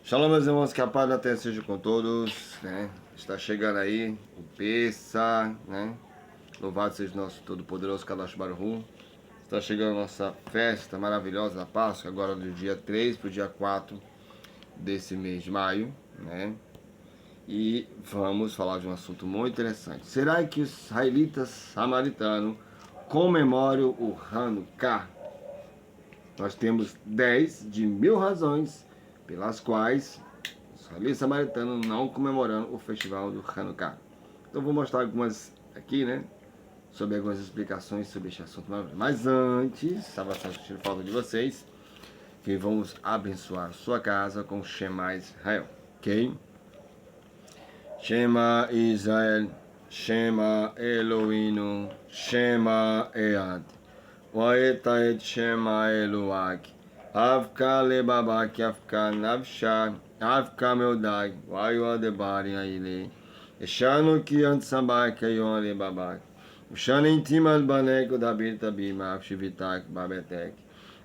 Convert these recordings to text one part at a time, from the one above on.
Shalom, meus irmãos, que a paz da terra seja com todos, né? Está chegando aí o Pessa, né? Louvado seja o nosso todo-poderoso Kadosh Baruch Hu. Está chegando a nossa festa maravilhosa da Páscoa, agora do dia 3 para o dia 4 desse mês de maio, né? E vamos falar de um assunto muito interessante. Será que os israelitas samaritanos comemoram o Hanukkah? Nós temos 10 de 1000 razões pelas quais os israelitas samaritanos não comemorando o festival do Hanukkah. Então vou mostrar algumas aqui, né? Sobre algumas explicações sobre este assunto. Mas antes, estava sentindo falta de vocês, que vamos abençoar sua casa com o Shema Israel, ok? Shema Israel, Shema Eloheinu, Shema Ead. Waeta et Shema Eloak. Avka lebabak, avka navsha, avka meodag, wayu adebari aile. Eshanu ki ansambak ayon lebabak. Ushan intim al banek udabir tabima, avshivitak babetek.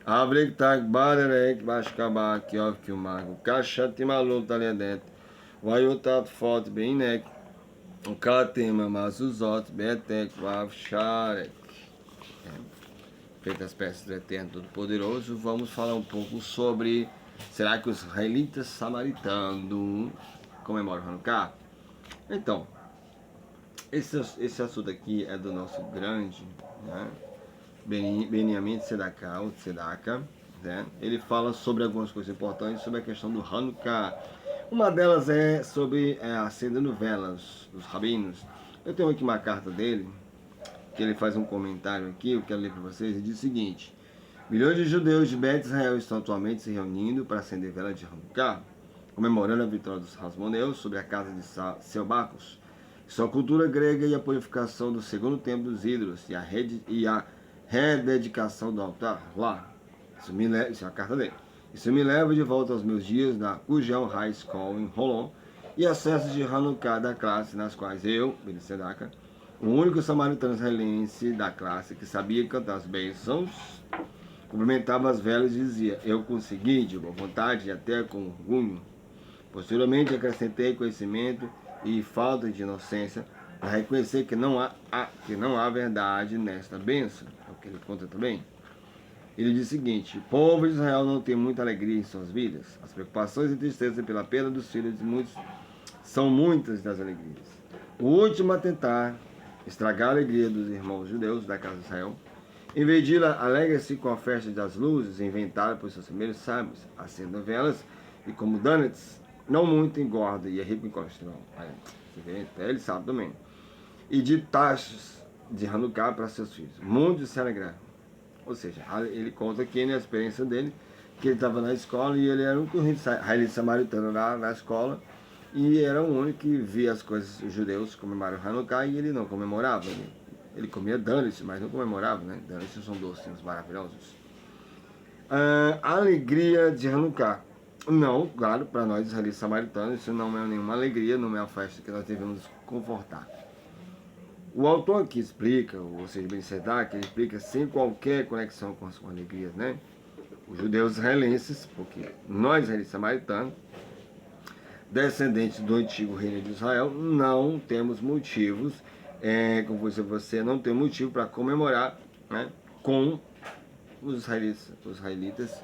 Avrek tak barerek bashkabak, yov kiumak. Ukashatim alul taliadet. Wayutat fot beinek. Ukatem amazuzot betek vavsharek. Feitas as peças do Eterno Todo-Poderoso, vamos falar um pouco sobre será que os israelitas samaritanos comemoram Hanukkah? Então, esse assunto aqui é do nosso grande, né, Benjamin Tzedakah, ou Tzedakah, né? Ele fala sobre algumas coisas importantes sobre a questão do Hanukkah. Uma delas é sobre acendendo velas dos rabinos. Eu tenho aqui uma carta dele, que ele faz um comentário aqui, eu quero ler para vocês, e diz o seguinte: milhões de judeus de Bet Israel estão atualmente se reunindo para acender vela de Hanukkah, comemorando a vitória dos Hasmoneus sobre a casa de Selbacos, sua cultura grega e a purificação do segundo templo dos ídolos e a rededicação do altar lá. Isso é a carta dele. Isso me leva de volta aos meus dias na Kujel High School em Holon e as festas de Hanukkah da classe nas quais eu, Ben Sedaka, o único samaritano israelense da classe que sabia cantar as bênçãos, cumprimentava as velas e dizia: eu consegui, de boa vontade e até com orgulho. Posteriormente acrescentei conhecimento e falta de inocência para reconhecer que não há verdade nesta bênção. É o que ele conta também. Ele diz o seguinte: o povo de Israel não tem muita alegria em suas vidas. As preocupações e tristezas pela perda dos filhos de muitos são muitas das alegrias. O último a tentar estragar a alegria dos irmãos judeus da casa de Israel, em vez de alegra-se com a festa das luzes inventada por seus primeiros sábios, acendam velas e como donuts, não muito engorda e é rico em colesterol. Até ele sabe também. E de taxas de Hanukkah para seus filhos. Muitos se alegraram. Ou seja, ele conta aqui na experiência dele, que ele estava na escola e ele era o único israelita samaritano lá na escola, e era o único que via as coisas, os judeus comemoraram Hanukkah e ele não comemorava. Ele comia donuts, mas não comemorava, né? Donuts são docinhos maravilhosos. A alegria de Hanukkah. Não, claro, para nós israelitas samaritanos, isso não é nenhuma alegria, não é uma festa que nós devemos confortar. O autor aqui explica, ou seja, Ben Sedakah, ele explica sem qualquer conexão com as alegrias, né? Os judeus israelenses, porque nós israelitas samaritanos, descendentes do antigo reino de Israel, não temos motivos, como você não tem motivo para comemorar, né, com os israelitas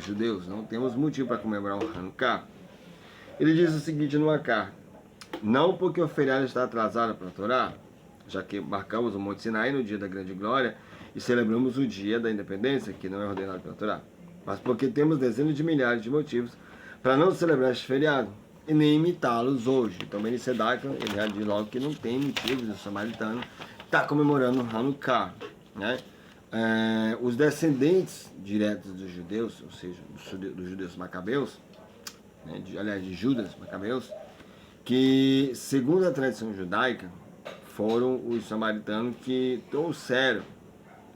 judeus. Não temos motivo para comemorar o Hanukkah. Ele diz o seguinte numa carta: não porque o feriado está atrasado para a Torá, já que marcamos o Monte Sinai no dia da grande glória e celebramos o dia da independência, que não é ordenado pela Torá, mas porque temos dezenas de milhares de motivos para não celebrar este feriado e nem imitá-los hoje. Então, Ben Sedakah, ele já diz logo que não tem motivos do samaritano estar comemorando Hanukkah, né? Os descendentes diretos dos judeus, ou seja, dos judeus macabeus, né, de Judas macabeus, que, segundo a tradição judaica, foram os samaritanos que trouxeram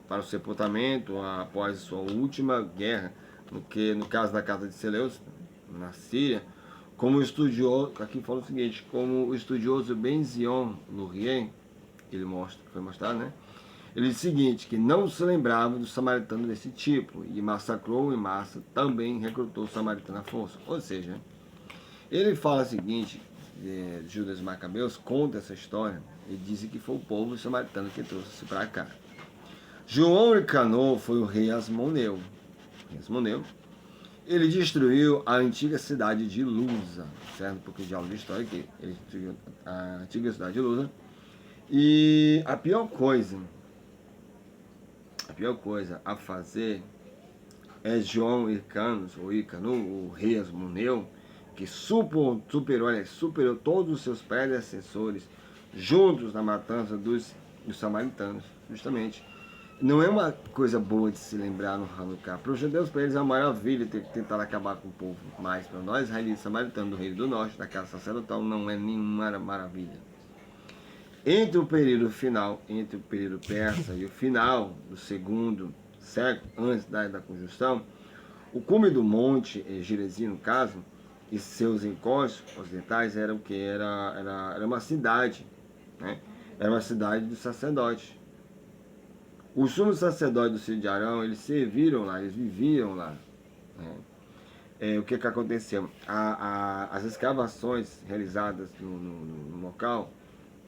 para o sepultamento após sua última guerra, no caso da casa de Seleus, na Síria, como estudioso, aqui fala o seguinte, como o estudioso Ben Zion Lurie, foi mostrado, né? Ele diz o seguinte, que não se lembrava do samaritano desse tipo, e massacrou em massa, também recrutou o samaritano à força. Ou seja, Ele fala o seguinte, Judas Macabeus conta essa história e diz que foi o povo samaritano que trouxe-se para cá. João Nicanor foi o rei Asmoneu. Ele destruiu a antiga cidade de Lusa, certo? Um pouquinho de aula de história aqui. Ele destruiu a antiga cidade de Lusa. E a pior coisa a fazer é João Hircanos, ou Hircano, o rei Asmoneu, que superou todos os seus predecessores juntos na matança dos samaritanos, justamente. Não é uma coisa boa de se lembrar no Hanukkah. Para os judeus, para eles é uma maravilha ter que tentar acabar com o povo. Mas para nós, israelitas samaritanos do Reino do Norte, da casa sacerdotal, não é nenhuma maravilha. Entre o período final, entre o período persa e o final do segundo século, antes da conjunção, o cume do monte, Gerezim no caso, e seus encostos ocidentais era o que? Era uma cidade, né? Era uma cidade dos sacerdotes. Os sumos sacerdotes do Filho de Arão, eles serviram lá, eles viviam lá. Né? O que aconteceu? As escavações realizadas no local,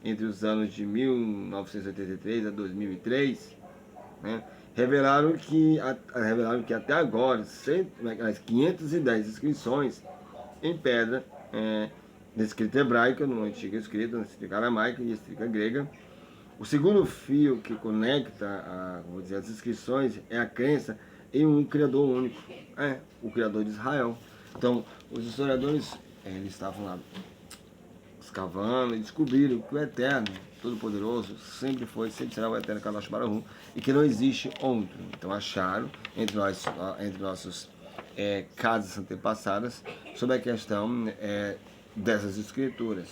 entre os anos de 1983 a 2003, né, revelaram que até agora 510 inscrições em pedra, na escrita hebraica, no antigo escrito, na escrita aramaica e escrita grega. O segundo fio que conecta as inscrições é a crença em um Criador único, o Criador de Israel. Então, os historiadores eles estavam lá escavando e descobriram que o Eterno, Todo-Poderoso, sempre será o Eterno Kadosh Baruch Hu, e que não existe outro. Então acharam entre nossos casas antepassadas sobre a questão dessas escrituras.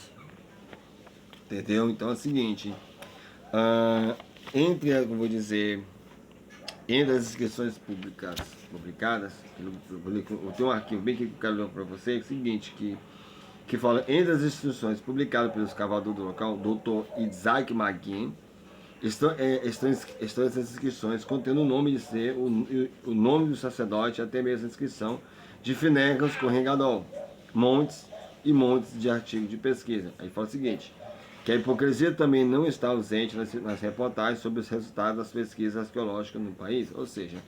Entendeu? Então é o seguinte, entre as inscrições publicadas, eu tenho um arquivo bem que eu quero ler para você, é o seguinte, que fala, entre as instruções publicadas pelo escavador do local, Dr. Isaac Magin, estão essas inscrições contendo o nome de ser, o nome do sacerdote, até mesmo a inscrição de Finecas Corregador, montes e montes de artigos de pesquisa. Aí fala o seguinte, que a hipocrisia também não está ausente nas reportagens sobre os resultados das pesquisas arqueológicas no país, ou seja,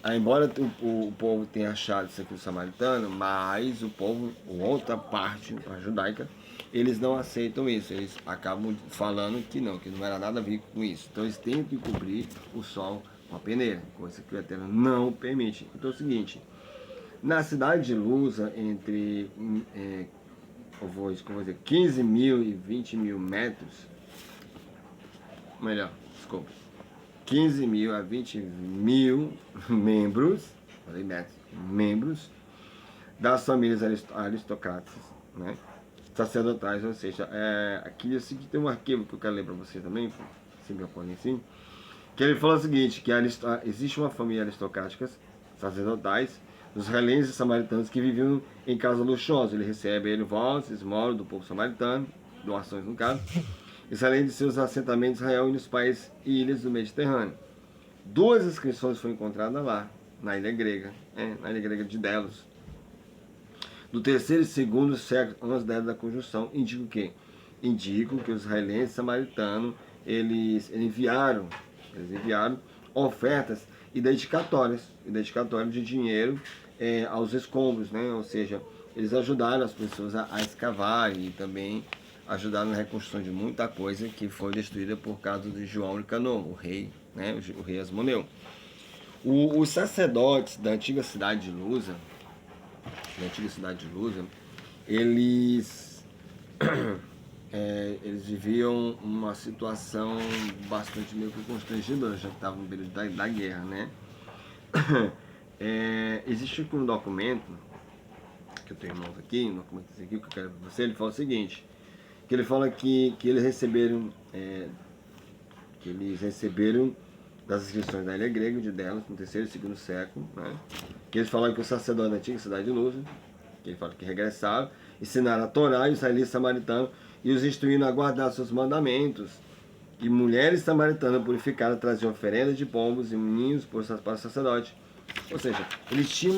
embora o povo tenha achado isso aqui do samaritano, mas o povo, outra parte, a judaica, eles não aceitam isso. Eles acabam falando que não era nada a ver com isso. Então eles tentam cobrir o sol com a peneira, coisa que o Eterno não permite. Então é o seguinte, na cidade de Lusa, entre 15 mil e 20 mil metros, 15 mil a 20 mil membros das famílias aristocratas, né, sacerdotais, ou seja, aqui tem um arquivo que eu quero ler para você também, sempre apoio assim, que ele fala o seguinte, que existe uma família aristocrática, sacerdotais, dos israelenses e samaritanos que viviam em casa luxuosa. Ele recebe votos, esmola do povo samaritano, doações no caso, isso além de seus assentamentos em Israel e nos países e ilhas do Mediterrâneo. 2 inscrições foram encontradas lá, na ilha grega de Delos, do 3º e 2º século antes da era da conjunção. Indicam que os israelenses e samaritanos eles enviaram ofertas e dedicatórias de dinheiro aos escombros, né? Ou seja, eles ajudaram as pessoas a escavar e também ajudaram na reconstrução de muita coisa que foi destruída por causa de João Nicanor, o rei, né? O rei Asmoneu. Os sacerdotes da antiga cidade de Lusa, eles viviam uma situação bastante meio que constrangedora, já que estavam no período da guerra, né? Existe aqui um documento, que eu tenho em mãos aqui, um documento aqui que eu quero para você, ele fala o seguinte, que ele fala que eles receberam das inscrições da ilha grega de Delos, no 3º e 2º século, né? Que eles falam que o sacerdote da antiga cidade de Lusa, que ele fala que regressaram, ensinaram a Torá e os israelitas samaritanos e os instruindo a guardar seus mandamentos. E mulheres samaritanas purificadas traziam oferendas de pombos e ninhos para o sacerdote. Ou seja, eles têm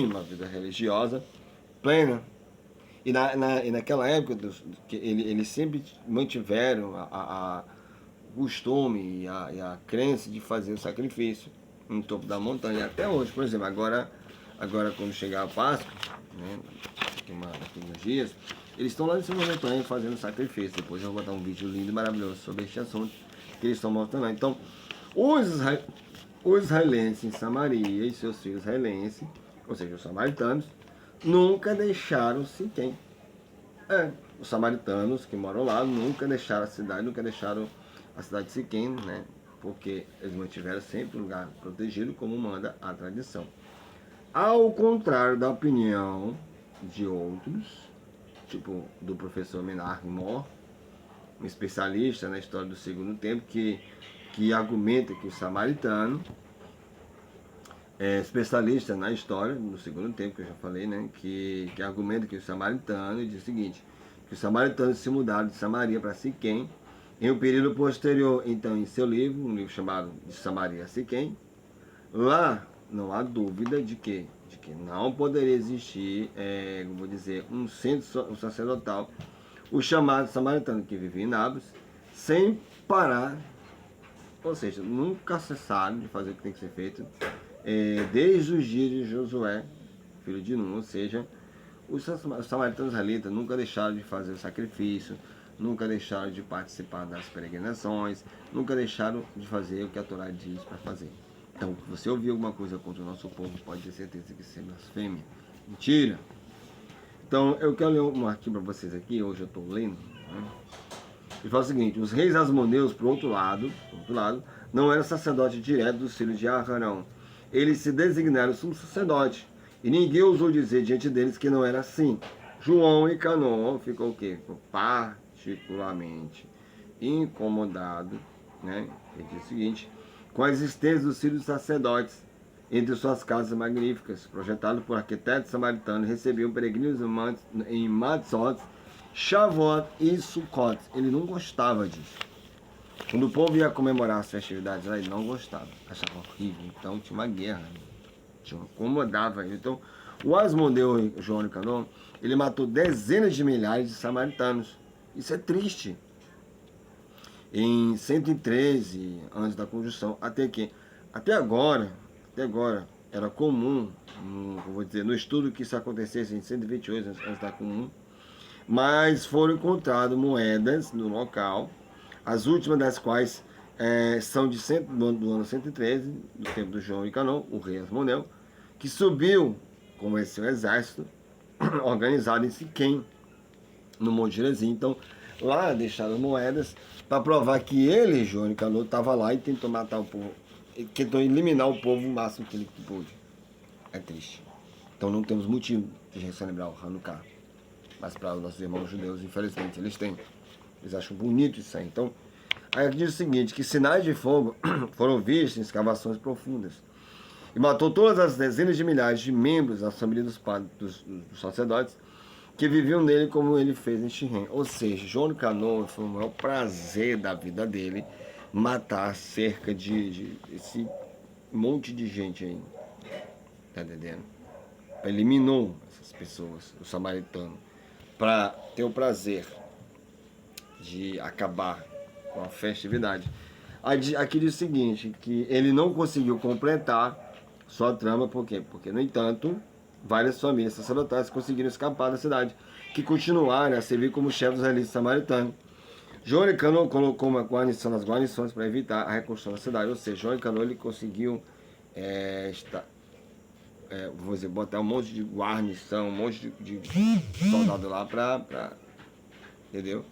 uma vida religiosa plena. E naquela época, que eles sempre mantiveram o costume e a crença de fazer o sacrifício no topo da montanha. Até hoje, por exemplo, agora quando chegar a Páscoa, né, daqui uns dias, eles estão lá em cima da montanha fazendo sacrifício. Depois eu vou botar um vídeo lindo e maravilhoso sobre este assunto que eles estão mostrando lá. Então, os israelenses em Samaria e seus filhos israelenses, ou seja, os samaritanos, nunca deixaram Siquém. Os samaritanos que moram lá nunca deixaram a cidade, nunca deixaram a cidade de Siquém, né? Porque eles mantiveram sempre o lugar protegido, como manda a tradição. Ao contrário da opinião de outros, tipo do professor Menard Mor, um especialista na história do Segundo Templo, que argumenta que o samaritano especialista na história do Segundo Templo, que eu já falei, né, que argumenta que o samaritano diz o seguinte, que os samaritanos se mudaram de Samaria para Siquém em um período posterior. Então, em seu livro, um livro chamado De Samaria a Siquém, lá não há dúvida de que não poderia existir, vou dizer, um centro sacerdotal, o chamado samaritano, que vivia em Nabos, sem parar, ou seja, nunca cessaram de fazer o que tem que ser feito, desde os dias de Josué, filho de Nun, ou seja, os samaritanos israelitas nunca deixaram de fazer o sacrifício, nunca deixaram de participar das peregrinações, nunca deixaram de fazer o que a Torá diz para fazer. Então, se você ouvir alguma coisa contra o nosso povo, pode ter certeza que isso é blasfêmia. Mentira! Então, eu quero ler um artigo para vocês aqui, hoje eu estou lendo, né? Ele fala o seguinte: os reis asmoneus, por outro lado, não eram sacerdotes diretos dos filhos de Arão. Eles se designaram sumo sacerdote, e ninguém ousou dizer diante deles que não era assim. João e Canon ficou o quê? Ficou particularmente incomodado, né? Ele diz o seguinte: com a existência dos filhos sacerdotes entre suas casas magníficas, projetado por arquitetos samaritanos, recebiam peregrinos em Matzot, Shavuot e Sukkot. Ele não gostava disso. Quando o povo ia comemorar as festividades, ele não gostava, achava horrível. Então tinha uma guerra, incomodava ele. Então, o Asmodeu João Nicanor, ele matou dezenas de milhares de samaritanos. Isso é triste. Em 113 antes da conjunção, até agora era comum, vou dizer, no estudo que isso acontecesse em 128 antes da comum, mas foram encontradas moedas no local, as últimas das quais são do ano 113, do tempo do João Nicanor, o rei Asmoneu, que subiu com esse exército organizado em Siquém, no Monte Gerizim. Então, lá deixaram moedas para provar que ele, João Nicanor, estava lá e tentou matar o povo, tentou eliminar o povo o máximo que ele pôde. É triste. Então não temos motivo de celebrar o Hanukkah. Mas para os nossos irmãos judeus, infelizmente, eles acham bonito isso aí. Então, aí diz o seguinte, que sinais de fogo foram vistos em escavações profundas. E matou todas as dezenas de milhares de membros da família dos sacerdotes que viviam nele, como ele fez em Shechem. Ou seja, João Nicanor foi o maior prazer da vida dele matar cerca de esse monte de gente aí. Tá entendendo? Eliminou essas pessoas, o samaritano, para ter o prazer de acabar com a festividade. Aqui diz o seguinte, que ele não conseguiu completar sua trama, por quê? Porque, no entanto, várias famílias sacerdotais conseguiram escapar da cidade, que continuaram a servir como chefes israelitas samaritanos. João Nicanor colocou uma guarnição nas guarnições para evitar a reconstrução da cidade, ou seja, João Nicanor ele conseguiu vou dizer, botar um monte de guarnição, um monte de soldado lá entendeu?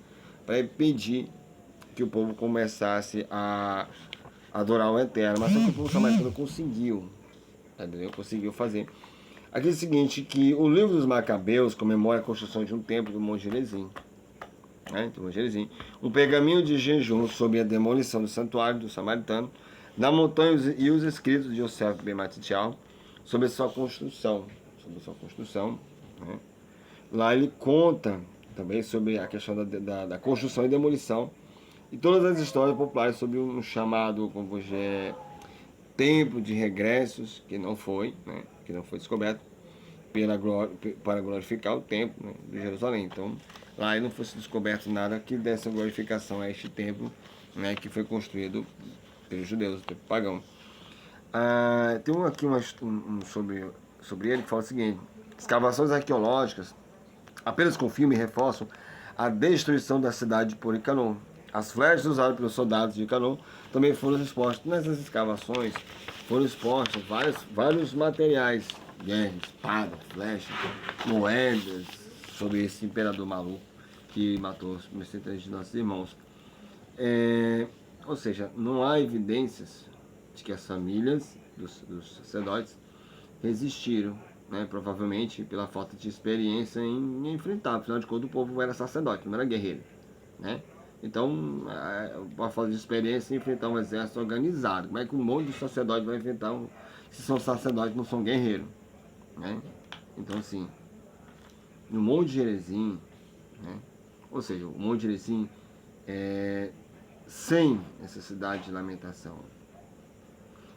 Para impedir que o povo começasse a adorar o Eterno. Mas só que o povo samaritano conseguiu, entendeu? Conseguiu fazer. Aqui é o seguinte, que o livro dos Macabeus comemora a construção de um templo do Monte Gerizim. Um pergaminho de jejum sobre a demolição do santuário do samaritano, da montanha e os escritos de Yosef Ben Matitial sobre a sua construção. Né? Lá ele conta também sobre a questão da construção e demolição e todas as histórias populares sobre um chamado, como templo de regressos, que não foi, né? Que não foi descoberto, para glorificar o templo, né, de Jerusalém. Então, lá não fosse descoberto nada que desse glorificação a este templo, né, que foi construído pelos judeus, o templo pagão. Tem aqui sobre ele que fala o seguinte: escavações arqueológicas apenas confirmam e reforçam a destruição da cidade por Nicanor. As flechas usadas pelos soldados de Nicanor também foram expostas. Nessas escavações foram expostos vários materiais, guerra, espada, flecha, moedas, sobre esse imperador maluco que matou os centenas de nossos irmãos. Ou seja, não há evidências de que as famílias dos sacerdotes resistiram, né, provavelmente pela falta de experiência em enfrentar. Afinal de contas, o povo era sacerdote, não era guerreiro, né? Então, a falta de experiência em enfrentar um exército organizado. Como é que um monte de sacerdote vai enfrentar se são sacerdotes, não são guerreiros, né? Então, assim, no Monte Gerizim, né? Ou seja, o Monte Gerizim sem necessidade de lamentação.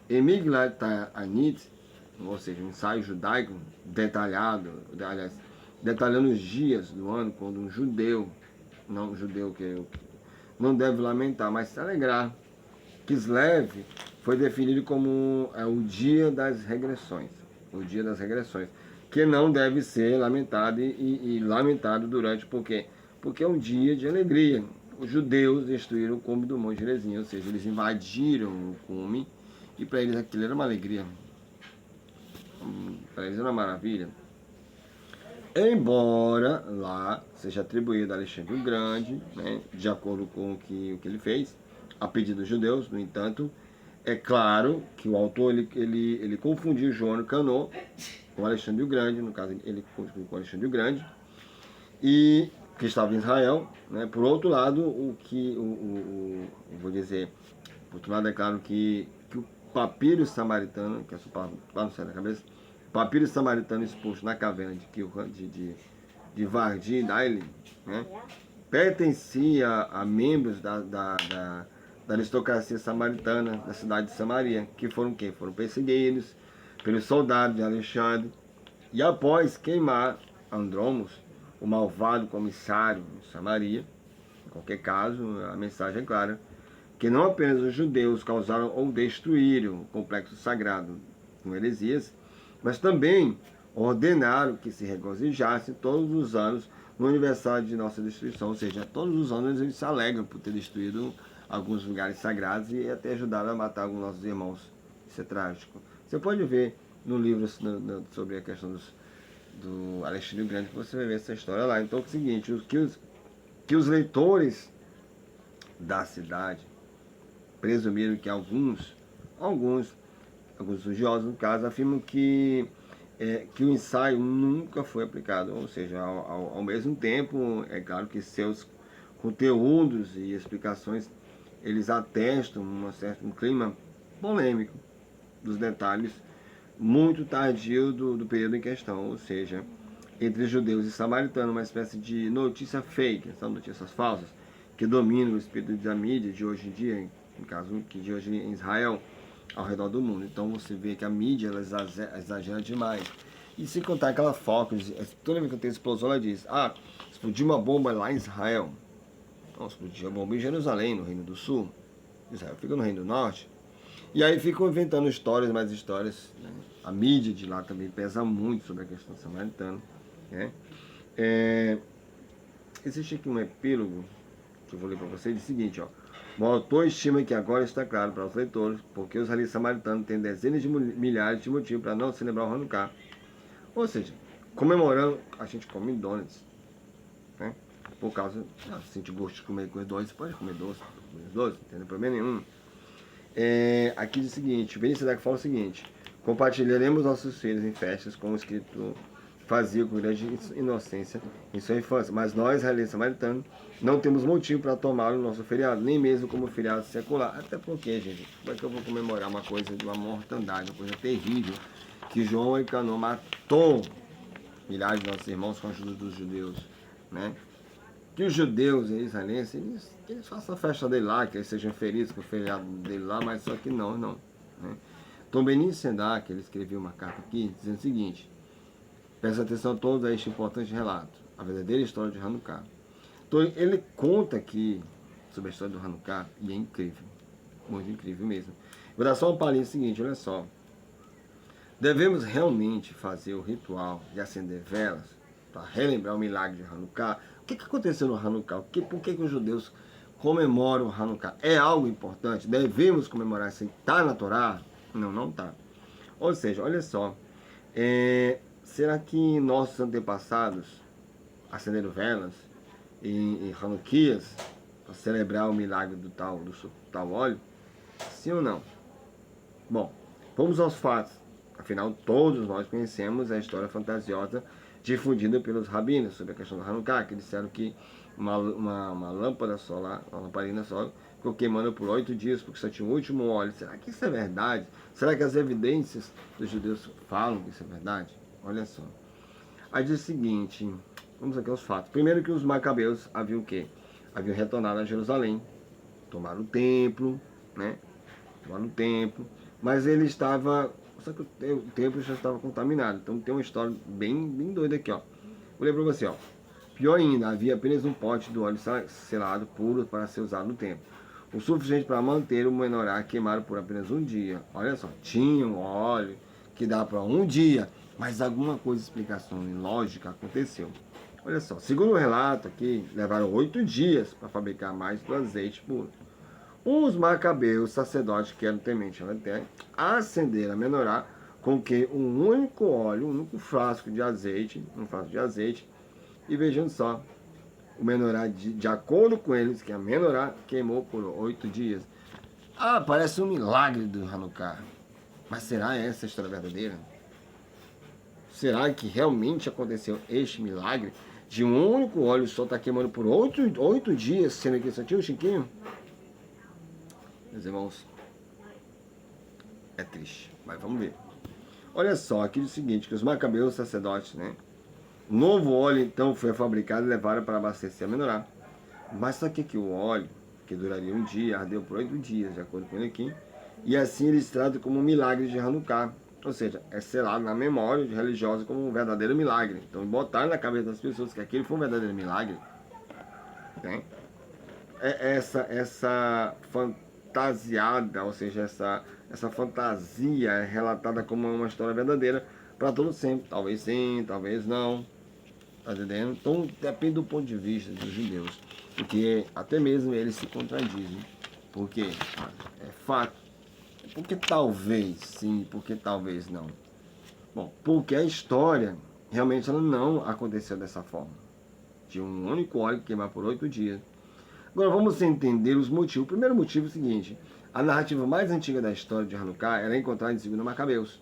Emiglat Anit, ou seja, um ensaio judaico detalhado, aliás, detalhando os dias do ano quando um judeu que não deve lamentar, mas se alegrar. Kislev foi definido como o dia das regressões, que não deve ser lamentado e lamentado durante, por quê? Porque é um dia de alegria. Os judeus destruíram o cume do Monte Gerizim, ou seja, eles invadiram o cume e para eles aquilo era uma alegria. Para eles era uma maravilha. Embora lá seja atribuído a Alexandre o Grande, né, de acordo com o que ele fez, a pedido dos judeus, no entanto, é claro que o autor ele confundiu João Nicanor com Alexandre o Grande, no caso ele confundiu com Alexandre o Grande, e que estava em Israel, né. Por outro lado, vou dizer, por outro lado é claro que o papiro samaritano, que é essa palavra lá no céu da cabeça, papiro samaritano exposto na caverna de Vardi Daily, né, pertencia a membros da aristocracia samaritana da cidade de Samaria, que foram quem? Foram perseguidos pelos soldados de Alexandre, e após queimar Andromos, o malvado comissário de Samaria, em qualquer caso, a mensagem é clara, que não apenas os judeus causaram ou destruíram o complexo sagrado com heresias, mas também ordenaram que se regozijasse todos os anos no aniversário de nossa destruição. Ou seja, todos os anos eles se alegram por ter destruído alguns lugares sagrados e até ajudaram a matar alguns nossos irmãos. Isso é trágico. Você pode ver no livro sobre a questão do Alexandre o Grande, que você vai ver essa história lá. Então é o seguinte, que os leitores da cidade presumiram que alguns estudiosos, no caso, afirmam que o ensaio nunca foi aplicado, ou seja, ao mesmo tempo, é claro que seus conteúdos e explicações, eles atestam um clima polêmico dos detalhes muito tardio do período em questão, ou seja, entre judeus e samaritanos, uma espécie de notícia fake, são notícias falsas, que dominam o espírito da mídia de hoje em dia, no caso que de hoje em Israel, ao redor do mundo. Então você vê que a mídia ela exagera demais. E se contar aquela foca, toda vez que tem explosão, ela diz: explodiu uma bomba lá em Israel. Não, explodiu uma bomba em Jerusalém, no Reino do Sul. Israel fica no Reino do Norte. E aí ficam inventando histórias, mais histórias. Né? A mídia de lá também pesa muito sobre a questão samaritana. Né? Existe aqui um epílogo que eu vou ler para vocês, diz o seguinte, ó. O autor estima que agora está claro para os leitores porque os israelitas samaritanos têm dezenas de milhares de motivos para não celebrar o Hanukkah. Ou seja, comemorando, a gente come donuts, né? Por causa, se sente gosto de comer coisa doce, você pode comer doce, não tem problema nenhum. Aqui diz o seguinte, o Benício Deck fala o seguinte: compartilharemos nossos filhos em festas, como o escrito fazia com grande inocência em sua infância, mas nós, israelitas samaritanos, não temos motivo para tomar o nosso feriado, nem mesmo como feriado secular. Até porque, gente, como é que eu vou comemorar uma coisa de uma mortandade, uma coisa terrível, que João Nicanor matou milhares de nossos irmãos com a ajuda dos judeus, né? Que os judeus e israelenses, eles façam a festa dele lá, que eles sejam felizes com o feriado dele lá, mas só que não. Né? Tom Benício Sendak, ele escreveu uma carta aqui, dizendo o seguinte: Presta atenção a todo este importante relato, a verdadeira história de Hanukkah. Então ele conta aqui sobre a história do Hanukkah e é incrível, muito incrível mesmo. Vou dar só uma palhinha seguinte, olha só. Devemos realmente fazer o ritual de acender velas para relembrar o milagre de Hanukkah. O que aconteceu no Hanukkah? Por que os judeus comemoram o Hanukkah? É algo importante? Devemos comemorar isso? Está na Torá? Não, não está. Ou seja, olha só. Será que nossos antepassados acenderam velas em Hanukkahs para celebrar o milagre do tal óleo? Sim ou não? Bom, vamos aos fatos. Afinal, todos nós conhecemos a história fantasiosa difundida pelos rabinos sobre a questão do Hanukkah, que disseram que uma lâmpada solar, uma lamparina solar, ficou queimando por 8 dias porque só tinha o último óleo. Será que isso é verdade? Será que as evidências dos judeus falam que isso é verdade? Olha só. Aí diz o seguinte, vamos aqui aos fatos. Primeiro que os macabeus haviam o quê? Haviam retornado a Jerusalém, tomaram o templo, né? Tomaram o templo, mas ele estava... Só que o templo já estava contaminado. Então tem uma história bem doida aqui, ó. Vou ler para você, ó. Pior ainda, havia apenas um pote do óleo selado puro para ser usado no templo. O suficiente para manter o menorá queimado por apenas um dia. Olha só, tinha um óleo que dá para um dia, mas alguma coisa, explicação lógica aconteceu. Olha só, segundo o relato aqui, levaram 8 dias para fabricar mais do azeite puro. Os macabeus, sacerdotes que eram tementes à terra, acenderam a menorá com que um único óleo, um único frasco de azeite, e vejam só, o menorá, de acordo com eles, que a menorá queimou por 8 dias. Ah, parece um milagre do Hanukkah. Mas será essa a história verdadeira? Será que realmente aconteceu este milagre de um único óleo só estar queimando por 8 dias, sendo que só tinha um chiquinho? Meus irmãos, é triste, mas vamos ver. Olha só, aqui diz o seguinte, que os macabeus sacerdotes, né? Novo óleo então foi fabricado e levado para abastecer a menorá. Mas só que o óleo, que duraria um dia, ardeu por 8 dias, de acordo com ele aqui. E assim eles tratam como um milagre de Hanukkah. Ou seja, é selado na memória de religiosa como um verdadeiro milagre. Então botar na cabeça das pessoas que aquele foi um verdadeiro milagre, né? Essa fantasiada, ou seja, essa fantasia é relatada como uma história verdadeira para todo sempre. Talvez sim, talvez não. Tá entendendo? Então depende do ponto de vista dos judeus. Porque até mesmo eles se contradizem. Porque é fato. Porque talvez sim, porque talvez não. Bom, porque a história realmente ela não aconteceu dessa forma. De um único óleo queimar por 8 dias. Agora vamos entender os motivos. O primeiro motivo é o seguinte: a narrativa mais antiga da história de Hanukkah era encontrada em 2 Macabeus.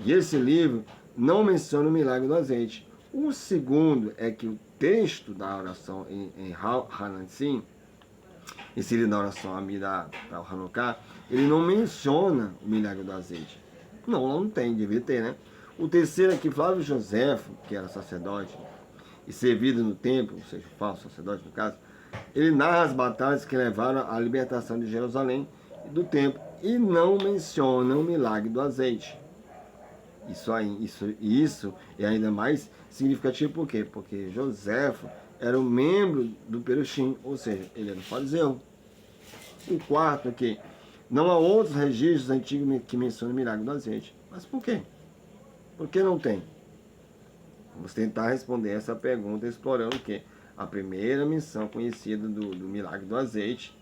E esse livro não menciona o milagre do azeite. O segundo é que o texto da oração em Hanansim, inserido na oração Amida para o Hanukkah, ele não menciona o milagre do azeite. Não tem, devia ter, né? O terceiro é que Flávio Joséfo, que era sacerdote e servido no templo, ou seja, falso sacerdote no caso, ele narra as batalhas que levaram à libertação de Jerusalém e do templo e não menciona o milagre do azeite. Isso é ainda mais significativo por quê? Porque Joséfo era um membro do Perushim, ou seja, ele era um fariseu. O quarto é que não há outros registros antigos que mencionem o milagre do azeite. Mas por quê? Por que não tem? Vamos tentar responder essa pergunta explorando o quê? A primeira menção conhecida do milagre do azeite,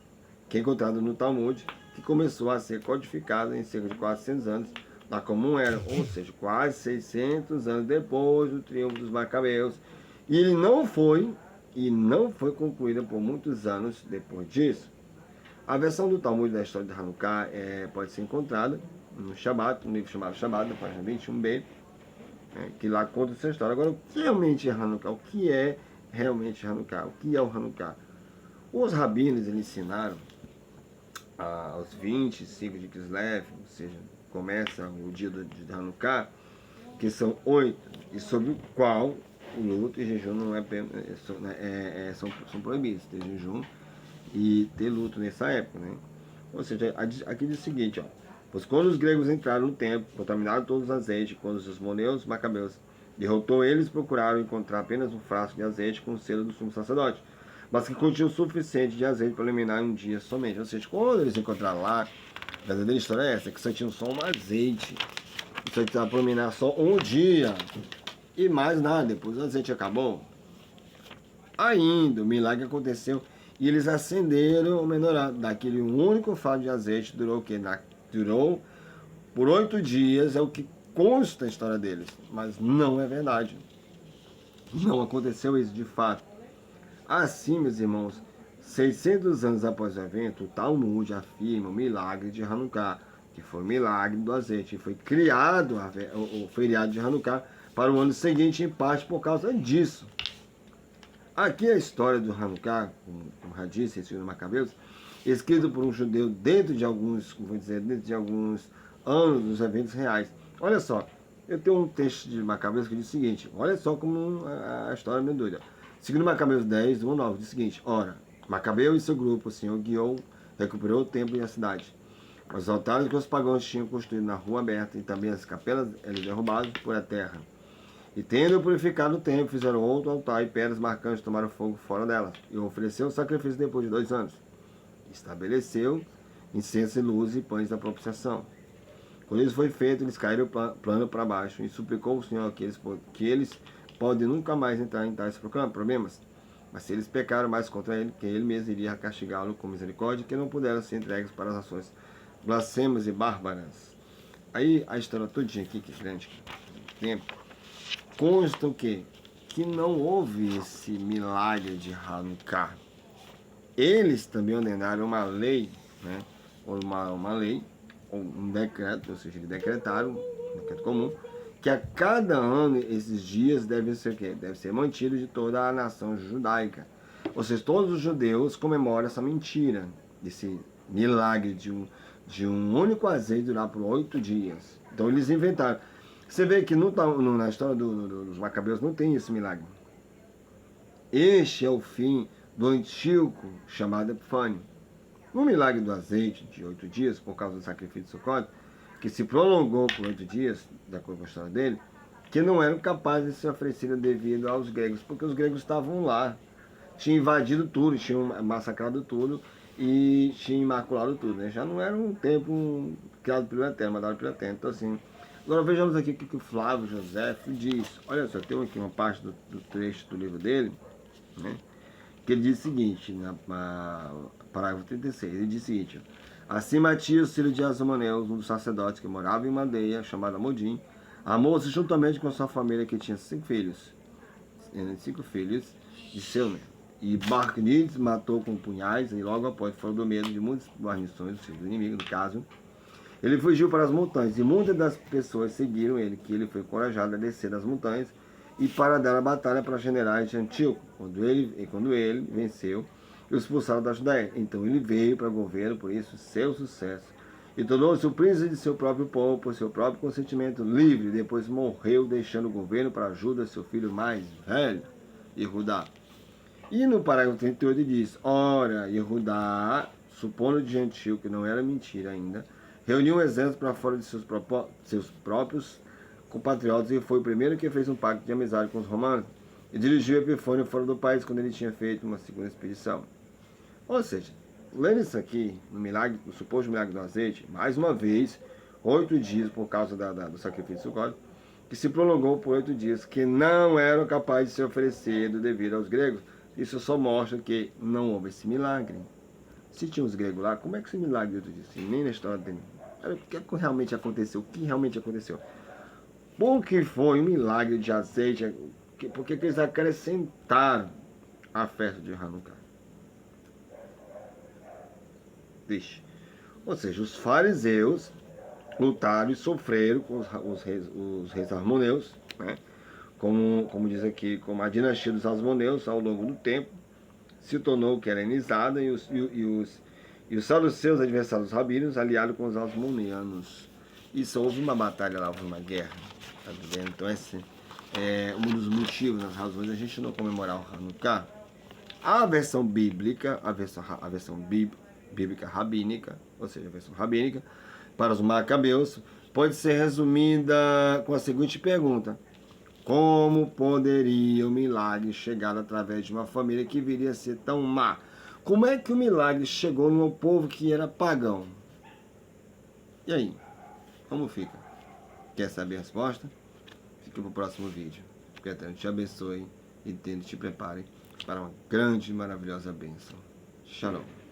que é encontrada no Talmud, que começou a ser codificada em cerca de 400 anos da Comum Era, ou seja, quase 600 anos depois do triunfo dos Macabeus. E ele não foi concluída por muitos anos depois disso. A versão do Talmud da história de Hanukkah pode ser encontrada no Shabbat, no livro chamado Shabbat, na página 21b, que lá conta essa história. Agora, o que realmente é Hanukkah? O que é realmente Hanukkah? O que é o Hanukkah? Os rabinos eles ensinaram aos 25 de Kislev, ou seja, começa o dia de Hanukkah, que são 8, e sobre o qual o luto e jejum não são proibidos, ter jejum e ter luto nessa época, né? Ou seja, aqui diz o seguinte, ó: pois quando os gregos entraram no templo, contaminaram todos os azeites, quando os moneus macabeus Derrotou eles, procuraram encontrar apenas um frasco de azeite com o selo do sumo sacerdote, mas que continha o suficiente de azeite para eliminar em um dia somente. Ou seja, quando eles encontraram lá, a verdadeira história é essa, que só tinha só um azeite. Isso aqui estava para eliminar só um dia. E mais nada, depois o azeite acabou. Ainda, o milagre aconteceu e eles acenderam o menorá. Daquele único fardo de azeite durou o quê? Durou por 8 dias, é o que consta a história deles. Mas não é verdade. Não aconteceu isso de fato. Assim, meus irmãos, 600 anos após o evento, o Talmud afirma o milagre de Hanukkah, que foi o milagre do azeite. Foi criado o feriado de Hanukkah para o ano seguinte, em parte por causa disso. Aqui a história do Hanukkah, como já disse, esse filme Macabeus, escrito por um judeu dentro de alguns anos dos eventos reais. Olha só, eu tenho um texto de Macabeus que diz o seguinte, olha só como a história é meio doida. Segundo Macabeus 10, 1 9, diz o seguinte, ora, Macabeu e seu grupo, o Senhor guiou, recuperou o templo e a cidade. Os altares que os pagãos tinham construído na rua aberta e também as capelas eram derrubadas por a terra. E tendo purificado o templo, fizeram outro altar e pedras marcantes tomaram fogo fora delas. E ofereceu o sacrifício depois de 2 anos. Estabeleceu incenso e luz e pães da propiciação. Quando isso foi feito, eles caíram plano para baixo e suplicou ao Senhor que eles podem nunca mais entrar em tais problemas. Mas se eles pecaram mais contra ele, que ele mesmo iria castigá-lo com misericórdia, que não puderam ser entregues para as ações blasfemas e bárbaras. Aí a história todinha aqui, que é grande tempo, consta o quê? Que não houve esse milagre de Hanukkah. Eles também ordenaram uma lei, né? Uma lei, ou um decreto, ou seja, eles decretaram, um decreto comum, que a cada ano esses dias devem ser o quê? Devem ser mantidos de toda a nação judaica. Ou seja, todos os judeus comemoram essa mentira, esse milagre de um único azeite durar por 8 dias. Então eles inventaram. Você vê que na história dos Macabeus não tem esse milagre. Este é o fim do Antíoco chamado Epifânio. No milagre do azeite de 8 dias, por causa do sacrifício de Sucote, que se prolongou por 8 dias, de acordo com a história dele, que não eram capazes de se oferecer devido aos gregos, porque os gregos estavam lá, tinham invadido tudo, tinham massacrado tudo e tinham imaculado tudo. Né? Já não era um tempo criado pelo Eterno, mandado pelo Eterno. Então, assim, agora vejamos aqui o que o Flávio José diz. Olha só, tem aqui uma parte do trecho do livro dele, né? Que ele diz o seguinte, na parágrafo 36, ele diz o seguinte: assim Matias, filho de Asamoneus, um dos sacerdotes que morava em uma aldeia chamada Modim, amou-se juntamente com sua família, que tinha 5 filhos, de seu, né? E Barcnides matou com punhais, e logo após foram do medo de muitas guarnições do inimigo, no caso. Ele fugiu para as montanhas, e muitas das pessoas seguiram ele, que ele foi encorajado a descer das montanhas e para dar a batalha para os generais de Antíoco, quando ele venceu e os expulsaram da Judéia. Então ele veio para o governo, por isso seu sucesso, e tornou-se o príncipe de seu próprio povo, por seu próprio consentimento livre. Depois morreu, deixando o governo para Judas, seu filho mais velho, Yehudá. E no parágrafo 38 diz: ora, Yehudá, supondo de Antíoco que não era mentira ainda, reuniu um exército para fora de seus próprios compatriotas e foi o primeiro que fez um pacto de amizade com os romanos e dirigiu Epifânio fora do país quando ele tinha feito uma segunda expedição. Ou seja, lendo isso aqui, no suposto milagre do azeite, mais uma vez, 8 dias por causa do sacrifício do Sucote, que se prolongou por 8 dias, que não eram capazes de se oferecer devido aos gregos. Isso só mostra que não houve esse milagre. Se tinha os gregos lá, como é que esse milagre de 8 dias? Nem na história dele. O que realmente aconteceu? O que realmente aconteceu? Por que foi um milagre de azeite? Porque eles acrescentaram a festa de Hanukkah. Vixe. Ou seja, os fariseus lutaram e sofreram com os reis Asmoneus, né? Como diz aqui, como a dinastia dos Asmoneus, ao longo do tempo, se tornou querenizada e os saduceus, adversários rabinos, aliados com os asmoneanos. Isso houve uma batalha lá, houve uma guerra. Tá vendo? Então esse é um dos motivos, as razões da gente não comemorar o Hanukkah. A versão bíblica, a versão bíblica rabínica, ou seja, a versão rabínica, para os macabeus, pode ser resumida com a seguinte pergunta: Como poderia o milagre chegar através de uma família que viria a ser tão má? Como é que o milagre chegou no meu povo que era pagão? E aí? Como fica? Quer saber a resposta? Fica para o próximo vídeo. Que Deus te abençoe e te prepare para uma grande e maravilhosa bênção. Shalom.